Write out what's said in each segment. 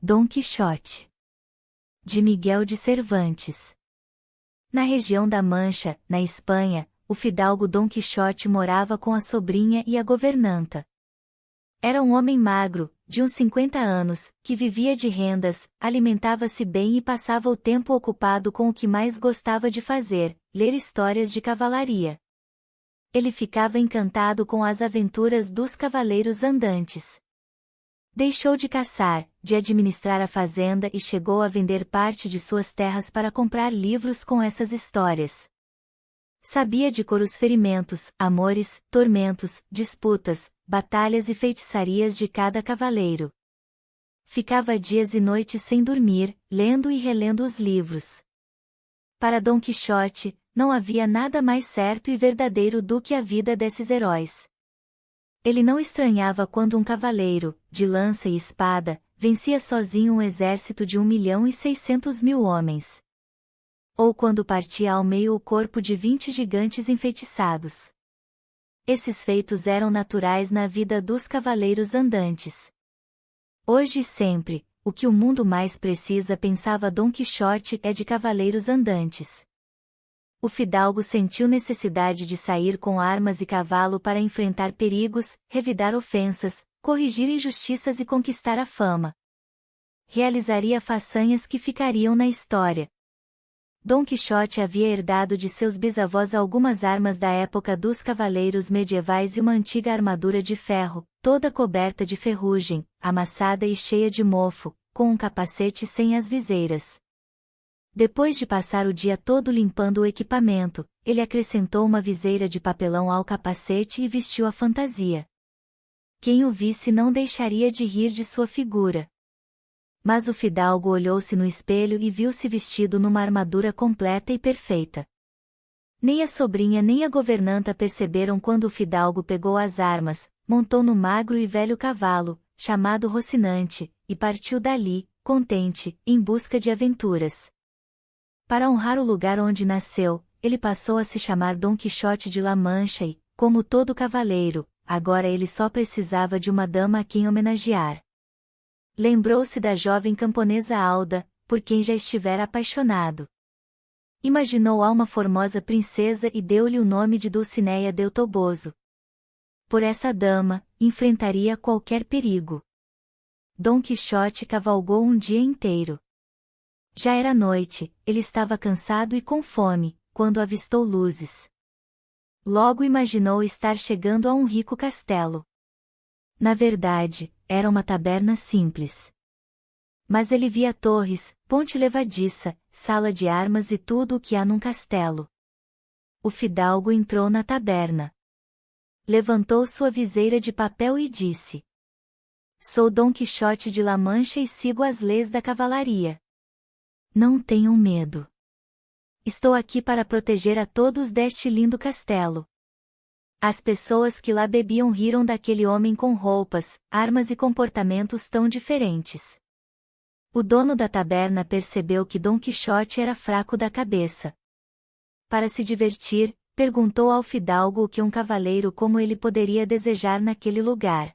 Dom Quixote, de Miguel de Cervantes. Na região da Mancha, na Espanha, o fidalgo Dom Quixote morava com a sobrinha e a governanta. Era um homem magro, de uns 50 anos, que vivia de rendas, alimentava-se bem e passava o tempo ocupado com o que mais gostava de fazer, ler histórias de cavalaria. Ele ficava encantado com as aventuras dos cavaleiros andantes. Deixou de caçar, de administrar a fazenda e chegou a vender parte de suas terras para comprar livros com essas histórias. Sabia de cor os ferimentos, amores, tormentos, disputas, batalhas e feitiçarias de cada cavaleiro. Ficava dias e noites sem dormir, lendo e relendo os livros. Para Dom Quixote, não havia nada mais certo e verdadeiro do que a vida desses heróis. Ele não estranhava quando um cavaleiro, de lança e espada, vencia sozinho um exército de 1.600.000 homens. Ou quando partia ao meio o corpo de 20 gigantes enfeitiçados. Esses feitos eram naturais na vida dos cavaleiros andantes. Hoje e sempre, o que o mundo mais precisa, pensava Dom Quixote, é de cavaleiros andantes. O fidalgo sentiu necessidade de sair com armas e cavalo para enfrentar perigos, revidar ofensas, corrigir injustiças e conquistar a fama. Realizaria façanhas que ficariam na história. Dom Quixote havia herdado de seus bisavós algumas armas da época dos cavaleiros medievais e uma antiga armadura de ferro, toda coberta de ferrugem, amassada e cheia de mofo, com um capacete sem as viseiras. Depois de passar o dia todo limpando o equipamento, ele acrescentou uma viseira de papelão ao capacete e vestiu a fantasia. Quem o visse não deixaria de rir de sua figura. Mas o fidalgo olhou-se no espelho e viu-se vestido numa armadura completa e perfeita. Nem a sobrinha nem a governanta perceberam quando o fidalgo pegou as armas, montou no magro e velho cavalo, chamado Rocinante, e partiu dali, contente, em busca de aventuras. Para honrar o lugar onde nasceu, ele passou a se chamar Dom Quixote de La Mancha e, como todo cavaleiro, agora ele só precisava de uma dama a quem homenagear. Lembrou-se da jovem camponesa Alda, por quem já estivera apaixonado. Imaginou uma formosa princesa e deu-lhe o nome de Dulcinea del Toboso. Por essa dama, enfrentaria qualquer perigo. Dom Quixote cavalgou um dia inteiro. Já era noite, ele estava cansado e com fome, quando avistou luzes. Logo imaginou estar chegando a um rico castelo. Na verdade, era uma taberna simples. Mas ele via torres, ponte levadiça, sala de armas e tudo o que há num castelo. O fidalgo entrou na taberna. Levantou sua viseira de papel e disse: "Sou Dom Quixote de La Mancha e sigo as leis da cavalaria. Não tenham medo. Estou aqui para proteger a todos deste lindo castelo." As pessoas que lá bebiam riram daquele homem com roupas, armas e comportamentos tão diferentes. O dono da taberna percebeu que Dom Quixote era fraco da cabeça. Para se divertir, perguntou ao fidalgo o que um cavaleiro como ele poderia desejar naquele lugar.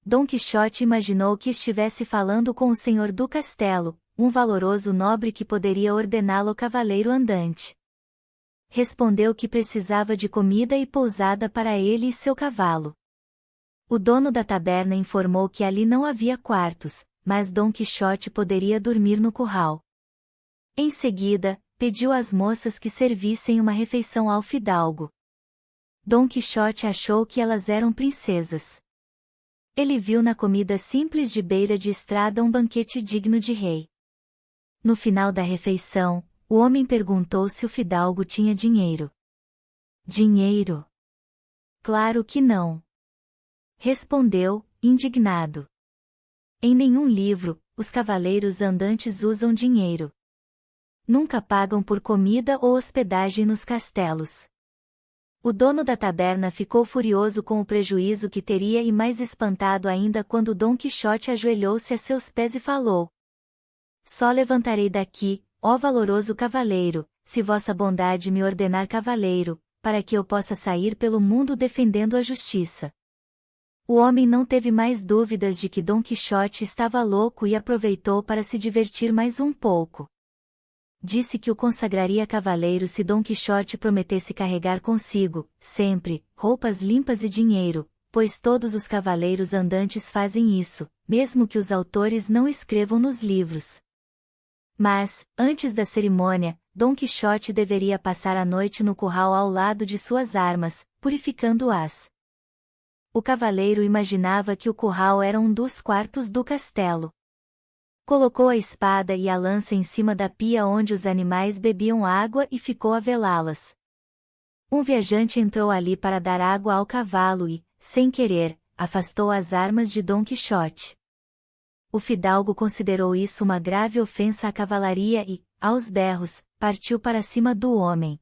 Dom Quixote imaginou que estivesse falando com o senhor do castelo, um valoroso nobre que poderia ordená-lo cavaleiro andante. Respondeu que precisava de comida e pousada para ele e seu cavalo. O dono da taberna informou que ali não havia quartos, mas Dom Quixote poderia dormir no curral. Em seguida, pediu às moças que servissem uma refeição ao fidalgo. Dom Quixote achou que elas eram princesas. Ele viu na comida simples de beira de estrada um banquete digno de rei. No final da refeição, o homem perguntou se o fidalgo tinha dinheiro. Dinheiro? Claro que não. Respondeu, indignado. Em nenhum livro, os cavaleiros andantes usam dinheiro. Nunca pagam por comida ou hospedagem nos castelos. O dono da taberna ficou furioso com o prejuízo que teria e mais espantado ainda quando Dom Quixote ajoelhou-se a seus pés e falou: "Só levantarei daqui, ó valoroso cavaleiro, se vossa bondade me ordenar cavaleiro, para que eu possa sair pelo mundo defendendo a justiça." O homem não teve mais dúvidas de que Dom Quixote estava louco e aproveitou para se divertir mais um pouco. Disse que o consagraria cavaleiro se Dom Quixote prometesse carregar consigo, sempre, roupas limpas e dinheiro, pois todos os cavaleiros andantes fazem isso, mesmo que os autores não escrevam nos livros. Mas, antes da cerimônia, Dom Quixote deveria passar a noite no curral ao lado de suas armas, purificando-as. O cavaleiro imaginava que o curral era um dos quartos do castelo. Colocou a espada e a lança em cima da pia onde os animais bebiam água e ficou a velá-las. Um viajante entrou ali para dar água ao cavalo e, sem querer, afastou as armas de Dom Quixote. O fidalgo considerou isso uma grave ofensa à cavalaria e, aos berros, partiu para cima do homem.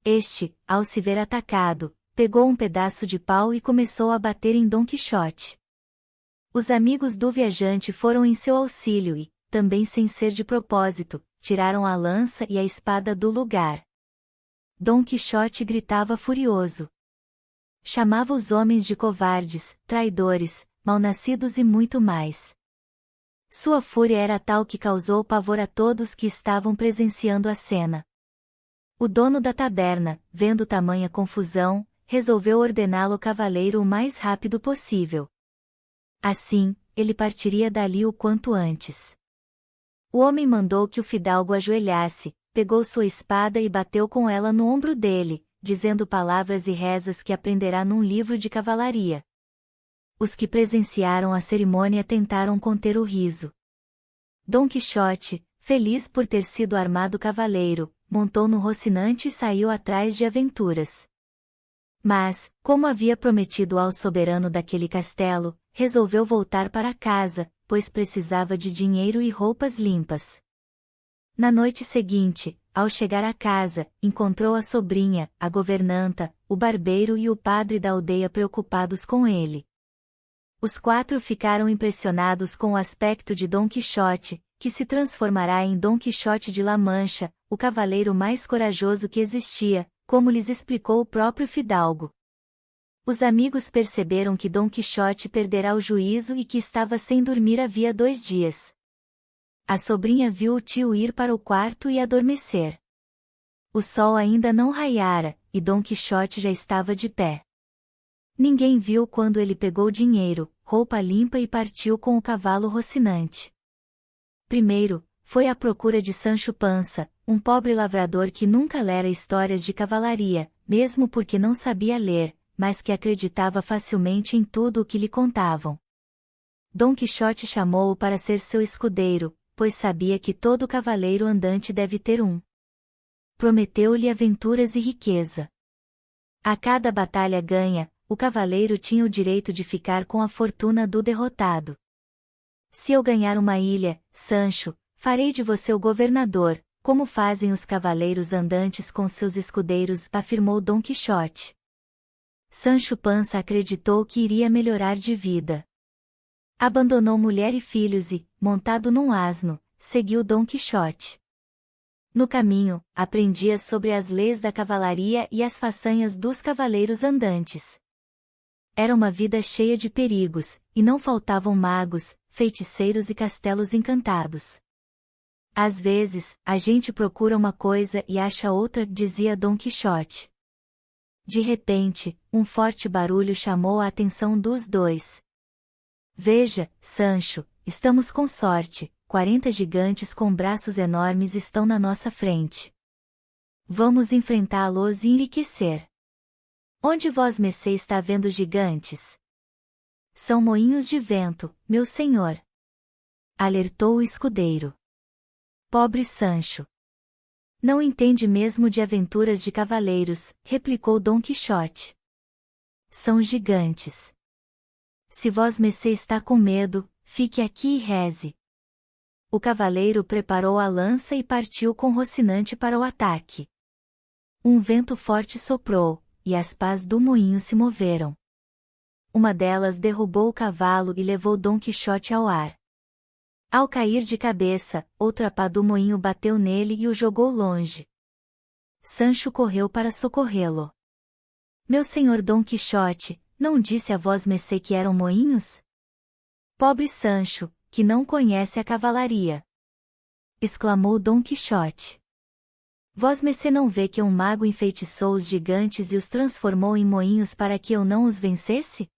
Este, ao se ver atacado, pegou um pedaço de pau e começou a bater em Dom Quixote. Os amigos do viajante foram em seu auxílio e, também sem ser de propósito, tiraram a lança e a espada do lugar. Dom Quixote gritava furioso. Chamava os homens de covardes, traidores, mal-nascidos e muito mais. Sua fúria era tal que causou pavor a todos que estavam presenciando a cena. O dono da taberna, vendo tamanha confusão, resolveu ordená-lo cavaleiro o mais rápido possível. Assim, ele partiria dali o quanto antes. O homem mandou que o fidalgo ajoelhasse, pegou sua espada e bateu com ela no ombro dele, dizendo palavras e rezas que aprenderá num livro de cavalaria. Os que presenciaram a cerimônia tentaram conter o riso. Dom Quixote, feliz por ter sido armado cavaleiro, montou no Rocinante e saiu atrás de aventuras. Mas, como havia prometido ao soberano daquele castelo, resolveu voltar para casa, pois precisava de dinheiro e roupas limpas. Na noite seguinte, ao chegar à casa, encontrou a sobrinha, a governanta, o barbeiro e o padre da aldeia preocupados com ele. Os quatro ficaram impressionados com o aspecto de Dom Quixote, que se transformará em Dom Quixote de La Mancha, o cavaleiro mais corajoso que existia, como lhes explicou o próprio fidalgo. Os amigos perceberam que Dom Quixote perdera o juízo e que estava sem dormir havia 2 dias. A sobrinha viu o tio ir para o quarto e adormecer. O sol ainda não raiara, e Dom Quixote já estava de pé. Ninguém viu quando ele pegou dinheiro, roupa limpa e partiu com o cavalo Rocinante. Primeiro, foi à procura de Sancho Pança, um pobre lavrador que nunca lera histórias de cavalaria, mesmo porque não sabia ler, mas que acreditava facilmente em tudo o que lhe contavam. Dom Quixote chamou-o para ser seu escudeiro, pois sabia que todo cavaleiro andante deve ter um. Prometeu-lhe aventuras e riqueza. A cada batalha ganha, o cavaleiro tinha o direito de ficar com a fortuna do derrotado. Se eu ganhar uma ilha, Sancho, farei de você o governador, como fazem os cavaleiros andantes com seus escudeiros, afirmou Dom Quixote. Sancho Pança acreditou que iria melhorar de vida. Abandonou mulher e filhos e, montado num asno, seguiu Dom Quixote. No caminho, aprendia sobre as leis da cavalaria e as façanhas dos cavaleiros andantes. Era uma vida cheia de perigos, e não faltavam magos, feiticeiros e castelos encantados. Às vezes, a gente procura uma coisa e acha outra, dizia Dom Quixote. De repente, um forte barulho chamou a atenção dos dois. Veja, Sancho, estamos com sorte, 40 gigantes com braços enormes estão na nossa frente. Vamos enfrentá-los e enriquecer. Onde vosmecê está vendo gigantes? São moinhos de vento, meu senhor. Alertou o escudeiro. Pobre Sancho. Não entende mesmo de aventuras de cavaleiros, replicou Dom Quixote. São gigantes. Se vosmecê está com medo, fique aqui e reze. O cavaleiro preparou a lança e partiu com Rocinante para o ataque. Um vento forte soprou, e as pás do moinho se moveram. Uma delas derrubou o cavalo e levou Dom Quixote ao ar. Ao cair de cabeça, outra pá do moinho bateu nele e o jogou longe. Sancho correu para socorrê-lo. Meu senhor Dom Quixote, Não disse a vosmecê que eram moinhos? Pobre Sancho, que não conhece a cavalaria! Exclamou Dom Quixote. Vosmecê não vê que um mago enfeitiçou os gigantes e os transformou em moinhos para que eu não os vencesse?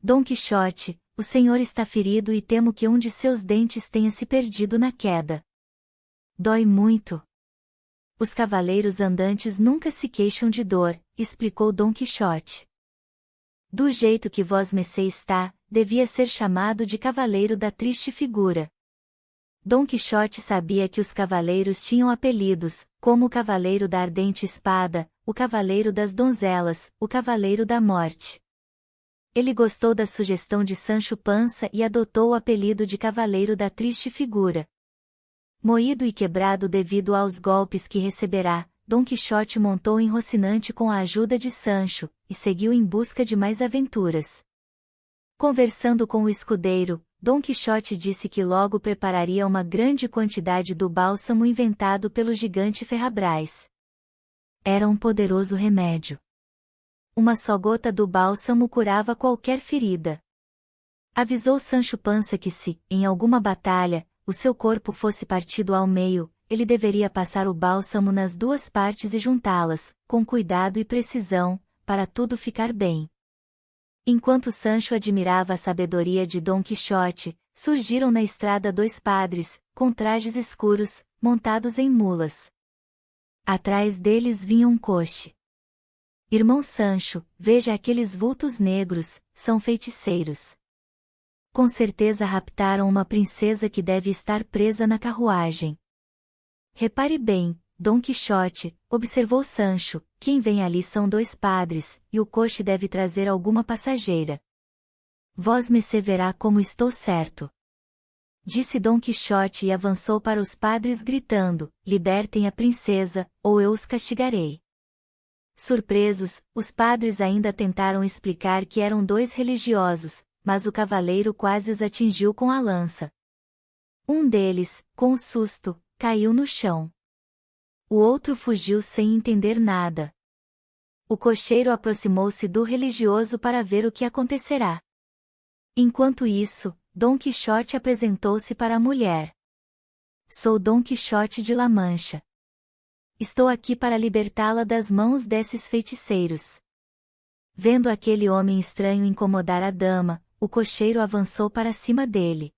Dom Quixote, o senhor está ferido e temo que um de seus dentes tenha se perdido na queda. Dói muito. Os cavaleiros andantes nunca se queixam de dor, explicou Dom Quixote. Do jeito que vosmecê está, devia ser chamado de cavaleiro da triste figura. Dom Quixote sabia que os cavaleiros tinham apelidos, como o cavaleiro da ardente espada, o cavaleiro das donzelas, o cavaleiro da morte. Ele gostou da sugestão de Sancho Pança e adotou o apelido de cavaleiro da triste figura. Moído e quebrado devido aos golpes que receberá, Dom Quixote montou em Rocinante com a ajuda de Sancho, e seguiu em busca de mais aventuras. Conversando com o escudeiro, Dom Quixote disse que logo prepararia uma grande quantidade do bálsamo inventado pelo gigante Ferrabras. Era um poderoso remédio. Uma só gota do bálsamo curava qualquer ferida. Avisou Sancho Pança que se, em alguma batalha, o seu corpo fosse partido ao meio, ele deveria passar o bálsamo nas duas partes e juntá-las, com cuidado e precisão, para tudo ficar bem. Enquanto Sancho admirava a sabedoria de Dom Quixote, surgiram na estrada dois padres, com trajes escuros, montados em mulas. Atrás deles vinha um coche. Irmão Sancho, veja aqueles vultos negros, são feiticeiros. Com certeza raptaram uma princesa que deve estar presa na carruagem. Repare bem, Dom Quixote, observou Sancho, quem vem ali são dois padres, e o coche deve trazer alguma passageira. Vosmecê verá como estou certo. Disse Dom Quixote e avançou para os padres gritando, libertem a princesa, ou eu os castigarei. Surpresos, os padres ainda tentaram explicar que eram dois religiosos, mas o cavaleiro quase os atingiu com a lança. Um deles, com o susto, caiu no chão. O outro fugiu sem entender nada. O cocheiro aproximou-se do religioso para ver o que acontecerá. Enquanto isso, Dom Quixote apresentou-se para a mulher. Sou Dom Quixote de La Mancha. Estou aqui para libertá-la das mãos desses feiticeiros. Vendo aquele homem estranho incomodar a dama, o cocheiro avançou para cima dele.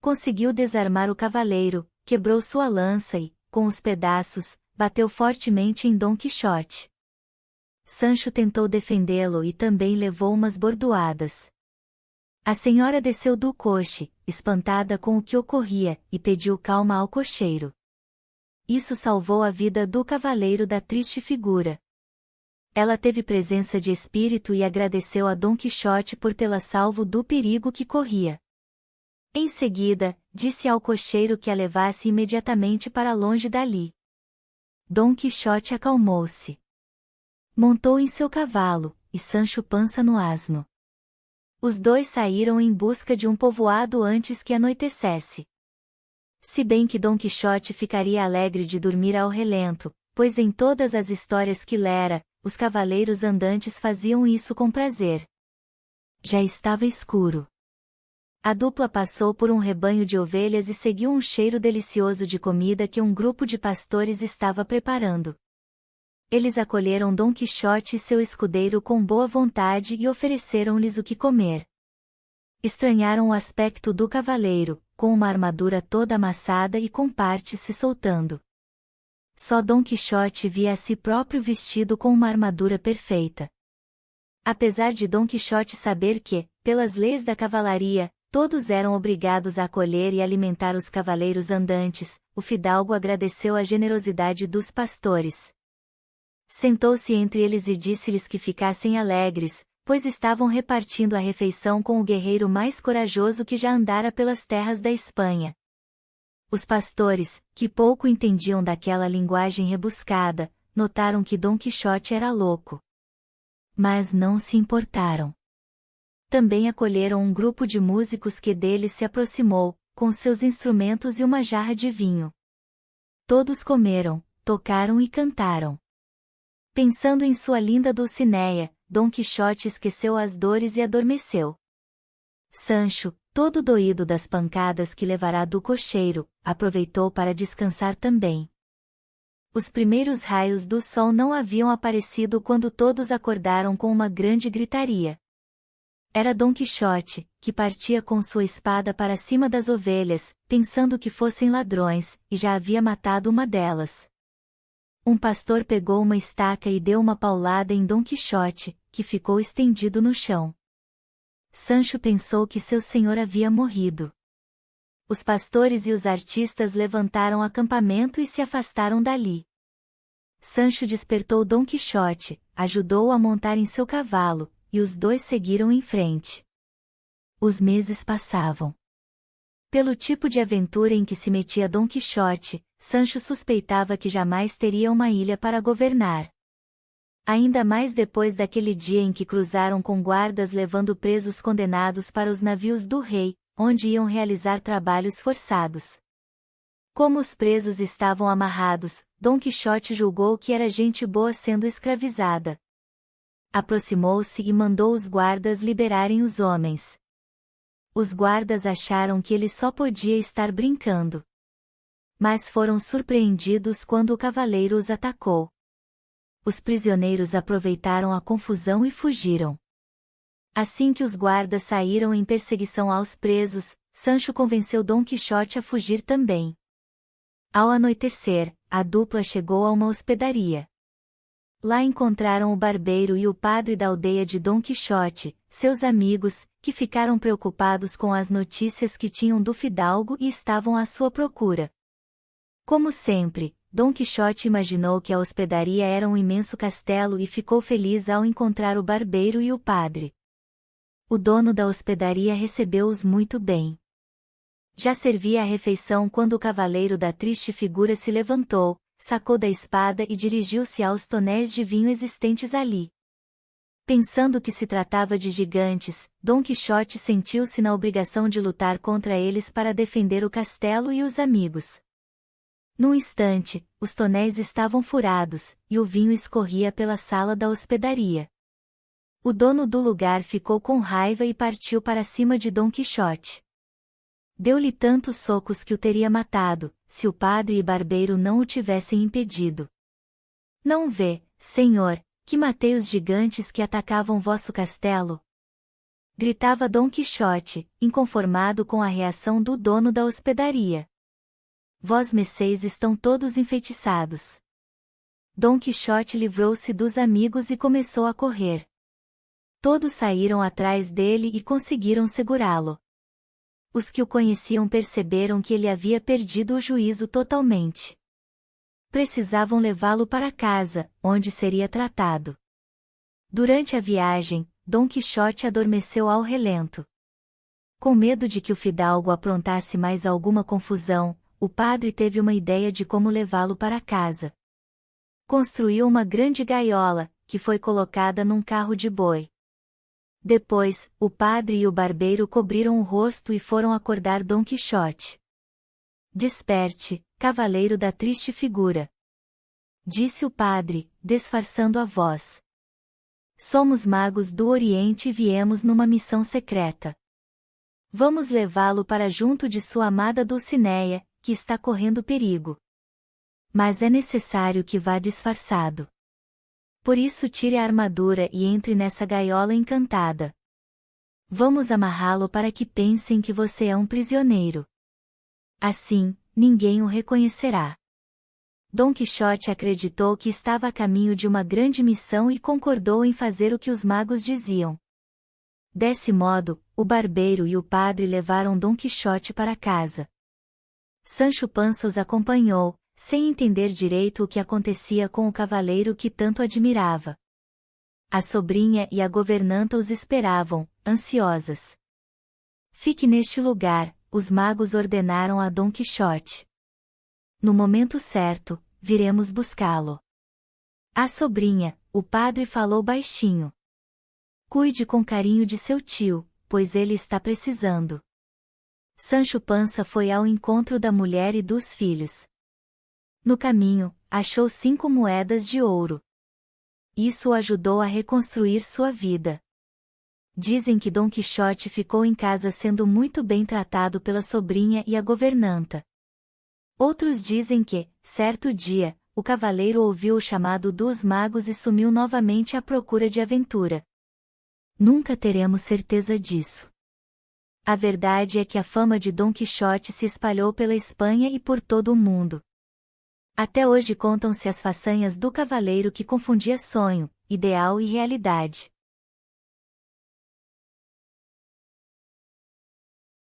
Conseguiu desarmar o cavaleiro, quebrou sua lança e, com os pedaços, bateu fortemente em Dom Quixote. Sancho tentou defendê-lo e também levou umas bordoadas. A senhora desceu do coche, espantada com o que ocorria, e pediu calma ao cocheiro. Isso salvou a vida do cavaleiro da triste figura. Ela teve presença de espírito e agradeceu a Dom Quixote por tê-la salvo do perigo que corria. Em seguida, disse ao cocheiro que a levasse imediatamente para longe dali. Dom Quixote acalmou-se. Montou em seu cavalo, e Sancho Pança no asno. Os dois saíram em busca de um povoado antes que anoitecesse. Se bem que Dom Quixote ficaria alegre de dormir ao relento, pois em todas as histórias que lera, os cavaleiros andantes faziam isso com prazer. Já estava escuro. A dupla passou por um rebanho de ovelhas e seguiu um cheiro delicioso de comida que um grupo de pastores estava preparando. Eles acolheram Dom Quixote e seu escudeiro com boa vontade e ofereceram-lhes o que comer. Estranharam o aspecto do cavaleiro, com uma armadura toda amassada e com partes se soltando. Só Dom Quixote via a si próprio vestido com uma armadura perfeita. Apesar de Dom Quixote saber que, pelas leis da cavalaria, todos eram obrigados a acolher e alimentar os cavaleiros andantes, o fidalgo agradeceu a generosidade dos pastores. Sentou-se entre eles e disse-lhes que ficassem alegres, pois estavam repartindo a refeição com o guerreiro mais corajoso que já andara pelas terras da Espanha. Os pastores, que pouco entendiam daquela linguagem rebuscada, notaram que Dom Quixote era louco. Mas não se importaram. Também acolheram um grupo de músicos que deles se aproximou, com seus instrumentos e uma jarra de vinho. Todos comeram, tocaram e cantaram. Pensando em sua linda Dulcinea, Dom Quixote esqueceu as dores e adormeceu. Sancho, todo doído das pancadas que levará do cocheiro, aproveitou para descansar também. Os primeiros raios do sol não haviam aparecido quando todos acordaram com uma grande gritaria. Era Dom Quixote, que partia com sua espada para cima das ovelhas, pensando que fossem ladrões, e já havia matado uma delas. Um pastor pegou uma estaca e deu uma paulada em Dom Quixote, que ficou estendido no chão. Sancho pensou que seu senhor havia morrido. Os pastores e os artistas levantaram acampamento e se afastaram dali. Sancho despertou Dom Quixote, ajudou-o a montar em seu cavalo, e os dois seguiram em frente. Os meses passavam. Pelo tipo de aventura em que se metia Dom Quixote, Sancho suspeitava que jamais teria uma ilha para governar. Ainda mais depois daquele dia em que cruzaram com guardas levando presos condenados para os navios do rei, onde iam realizar trabalhos forçados. Como os presos estavam amarrados, Dom Quixote julgou que era gente boa sendo escravizada. Aproximou-se e mandou os guardas liberarem os homens. Os guardas acharam que ele só podia estar brincando. Mas foram surpreendidos quando o cavaleiro os atacou. Os prisioneiros aproveitaram a confusão e fugiram. Assim que os guardas saíram em perseguição aos presos, Sancho convenceu Dom Quixote a fugir também. Ao anoitecer, a dupla chegou a uma hospedaria. Lá encontraram o barbeiro e o padre da aldeia de Dom Quixote, seus amigos, que ficaram preocupados com as notícias que tinham do fidalgo e estavam à sua procura. Como sempre, Dom Quixote imaginou que a hospedaria era um imenso castelo e ficou feliz ao encontrar o barbeiro e o padre. O dono da hospedaria recebeu-os muito bem. Já servia a refeição quando o cavaleiro da triste figura se levantou, sacou da espada e dirigiu-se aos tonéis de vinho existentes ali. Pensando que se tratava de gigantes, Dom Quixote sentiu-se na obrigação de lutar contra eles para defender o castelo e os amigos. Num instante, os tonéis estavam furados, e o vinho escorria pela sala da hospedaria. O dono do lugar ficou com raiva e partiu para cima de Dom Quixote. Deu-lhe tantos socos que o teria matado, se o padre e barbeiro não o tivessem impedido. Não vê, senhor, que matei os gigantes que atacavam vosso castelo? Gritava Dom Quixote, inconformado com a reação do dono da hospedaria. Vós mercês estão todos enfeitiçados. Dom Quixote livrou-se dos amigos e começou a correr. Todos saíram atrás dele e conseguiram segurá-lo. Os que o conheciam perceberam que ele havia perdido o juízo totalmente. Precisavam levá-lo para casa, onde seria tratado. Durante a viagem, Dom Quixote adormeceu ao relento. Com medo de que o fidalgo aprontasse mais alguma confusão, o padre teve uma ideia de como levá-lo para casa. Construiu uma grande gaiola, que foi colocada num carro de boi. Depois, o padre e o barbeiro cobriram o rosto e foram acordar Dom Quixote. Desperte, cavaleiro da triste figura. Disse o padre, disfarçando a voz. Somos magos do Oriente e viemos numa missão secreta. Vamos levá-lo para junto de sua amada Dulcineia, que está correndo perigo. Mas é necessário que vá disfarçado. Por isso tire a armadura e entre nessa gaiola encantada. Vamos amarrá-lo para que pensem que você é um prisioneiro. Assim, ninguém o reconhecerá. Dom Quixote acreditou que estava a caminho de uma grande missão e concordou em fazer o que os magos diziam. Desse modo, o barbeiro e o padre levaram Dom Quixote para casa. Sancho Panza os acompanhou, sem entender direito o que acontecia com o cavaleiro que tanto admirava. A sobrinha e a governanta os esperavam, ansiosas. Fique neste lugar, os magos ordenaram a Dom Quixote. No momento certo, viremos buscá-lo. À sobrinha, o padre falou baixinho. Cuide com carinho de seu tio, pois ele está precisando. Sancho Panza foi ao encontro da mulher e dos filhos. No caminho, achou 5 moedas de ouro. Isso o ajudou a reconstruir sua vida. Dizem que Dom Quixote ficou em casa sendo muito bem tratado pela sobrinha e a governanta. Outros dizem que, certo dia, o cavaleiro ouviu o chamado dos magos e sumiu novamente à procura de aventura. Nunca teremos certeza disso. A verdade é que a fama de Dom Quixote se espalhou pela Espanha e por todo o mundo. Até hoje contam-se as façanhas do cavaleiro que confundia sonho, ideal e realidade.